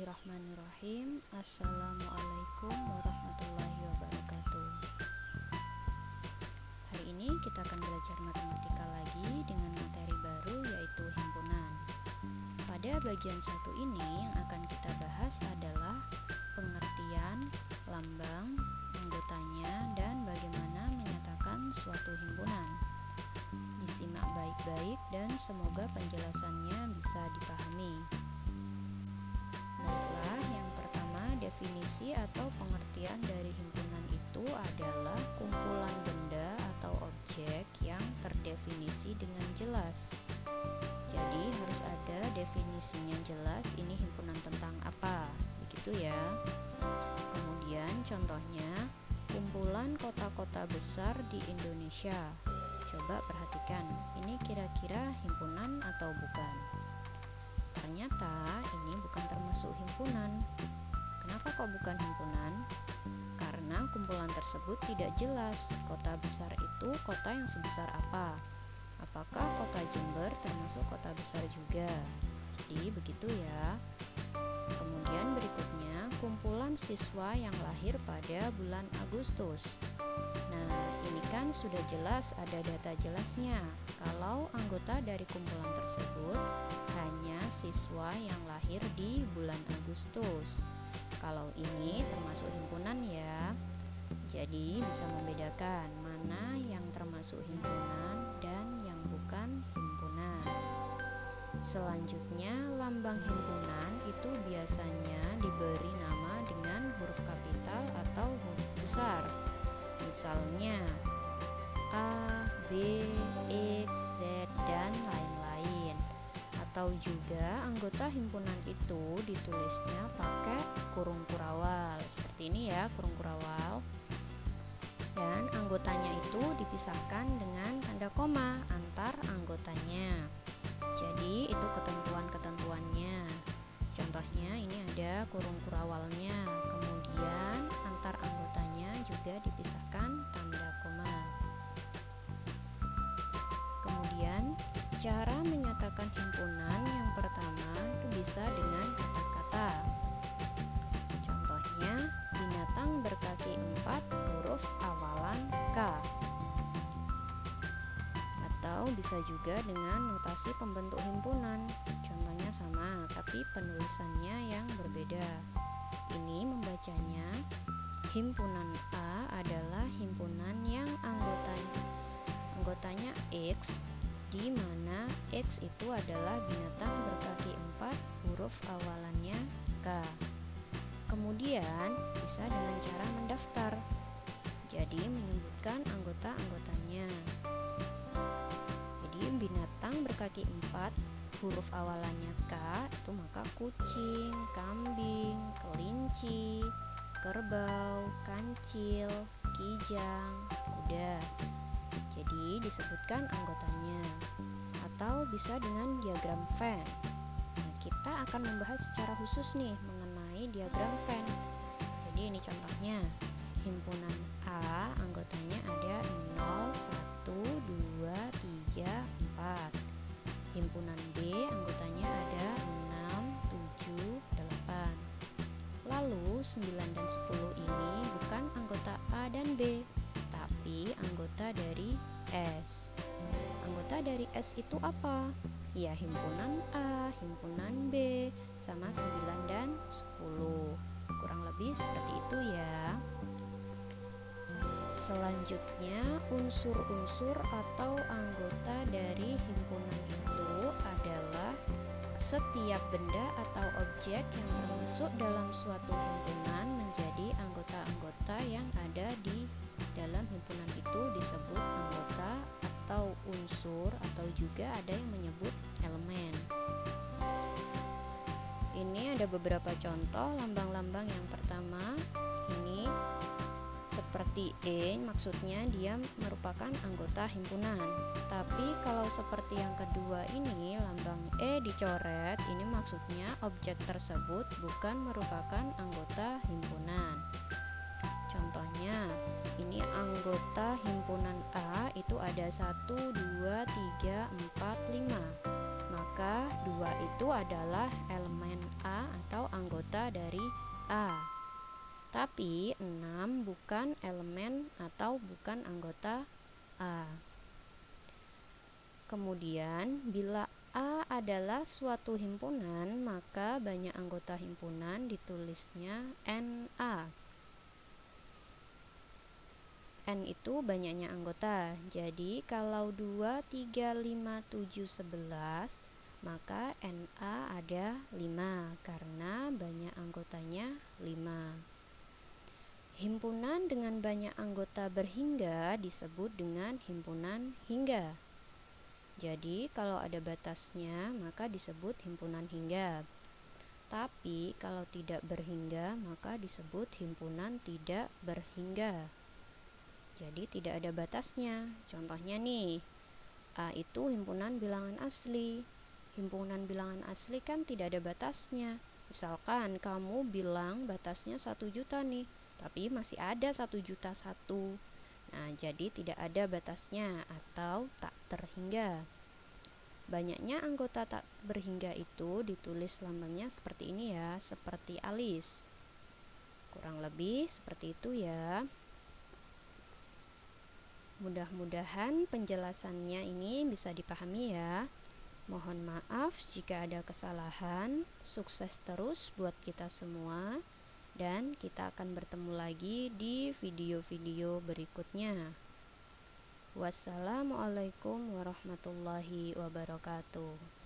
Bismillahirrahmanirrahim. Assalamualaikum warahmatullahi wabarakatuh. Hari ini kita akan belajar matematika lagi dengan materi baru, yaitu himpunan. Pada bagian satu ini yang akan kita bahas adalah pengertian, lambang, anggotanya, dan bagaimana menyatakan suatu himpunan. Disimak baik-baik dan semoga penjelasannya bisa dipahami. Baiklah, yang pertama, definisi atau pengertian dari himpunan itu adalah kumpulan benda atau objek yang terdefinisi dengan jelas. Jadi harus ada definisinya jelas, ini himpunan tentang apa, begitu ya. Kemudian contohnya, kumpulan kota-kota besar di Indonesia. Coba perhatikan, ini kira-kira himpunan atau bukan? Ternyata ini bukan termasuk himpunan. Kenapa kok bukan himpunan? Karena kumpulan tersebut tidak jelas. Kota besar itu kota yang sebesar apa? Apakah kota Jember termasuk kota besar juga? Jadi begitu ya. Kemudian berikutnya, kumpulan siswa yang lahir pada bulan Agustus. Nah, ini kan sudah jelas, ada data jelasnya. Kalau anggota dari kumpulan tersebut hanya siswa yang lahir di bulan Agustus. Kalau ini termasuk himpunan ya. Jadi bisa membedakan mana yang termasuk himpunan dan yang bukan himpunan. Selanjutnya, lambang himpunan itu biasanya diberi nama dengan huruf kapital atau huruf besar. Misalnya A, B, X, Z, dan lain-lain. Atau juga anggota himpunan itu ditulisnya pakai kurung kurawal. Seperti ini ya, kurung kurawal. Dan anggotanya itu dipisahkan dengan tanda koma antar anggotanya. Jadi itu ketentuan-ketentuannya. Contohnya ini ada kurung kurawalnya. Kemudian antar anggotanya juga dipisahkan tanda koma. Kemudian cara menyatakan himpunan yang pertama itu bisa dengan kata-kata. Contohnya, binatang berkaki 4 huruf awalan K. Atau bisa juga dengan notasi pembentuk himpunan. Contohnya sama, tapi penulisannya yang berbeda. Ini membacanya, himpunan A adalah himpunan yang anggotanya X, di mana X itu adalah binatang berkaki 4 huruf awalannya K. Kemudian bisa dengan cara mendaftar. Jadi menyebutkan anggota-anggotanya. Jadi binatang berkaki 4 huruf awalannya K itu maka kucing, kambing, kelinci, kerbau, kancil, kijang, kuda. Jadi disebutkan anggotanya. Atau bisa dengan diagram Venn. Nah, kita akan membahas secara khusus nih mengenai diagram Venn. Jadi ini contohnya. Himpunan A anggotanya ada 0, 1, 2, 3, 4. Himpunan B anggotanya ada 6, 7, 8. Lalu 9 dan 10 ini bukan anggota A dan B, tapi anggota dari S. Anggota dari S itu apa? Ya, himpunan A, himpunan B, sama 9 dan 10. Kurang lebih seperti itu ya. Selanjutnya, unsur-unsur atau anggota dari himpunan itu adalah setiap benda atau objek yang termasuk dalam suatu himpunan menjadi anggota-anggota yang ada di dalam himpunan itu disebut anggota atau unsur, atau juga ada yang menyebut elemen. Ini ada beberapa contoh lambang-lambang. Yang pertama, ini seperti E, maksudnya dia merupakan anggota himpunan. Tapi kalau seperti yang kedua ini, lambang E dicoret, ini maksudnya objek tersebut bukan merupakan anggota himpunan. Contohnya, ini anggota himpunan A itu ada 1, 2, 3, 4, 5. maka 2 itu adalah elemen A atau anggota dari A. Tapi 6 bukan elemen atau bukan anggota A. Kemudian, bila A adalah suatu himpunan, maka banyak anggota himpunan ditulisnya NA. N itu banyaknya anggota. Jadi kalau 2, 3, 5, 7, 11, maka NA ada 5 karena banyak anggotanya 5. Himpunan dengan banyak anggota berhingga disebut dengan himpunan hingga. Jadi kalau ada batasnya maka disebut himpunan hingga. Tapi kalau tidak berhingga maka disebut himpunan tidak berhingga. Jadi tidak ada batasnya. Contohnya nih, A itu himpunan bilangan asli. Himpunan bilangan asli kan tidak ada batasnya. Misalkan kamu bilang batasnya 1 juta nih, tapi masih ada 1 juta 1. Nah, jadi tidak ada batasnya atau tak terhingga. Banyaknya anggota tak berhingga itu ditulis lambangnya seperti ini ya, seperti alis. Kurang lebih seperti itu ya. Mudah-mudahan penjelasannya ini bisa dipahami ya. Mohon maaf jika ada kesalahan. Sukses terus buat kita semua. Dan kita akan bertemu lagi di video-video berikutnya. Wassalamualaikum warahmatullahi wabarakatuh.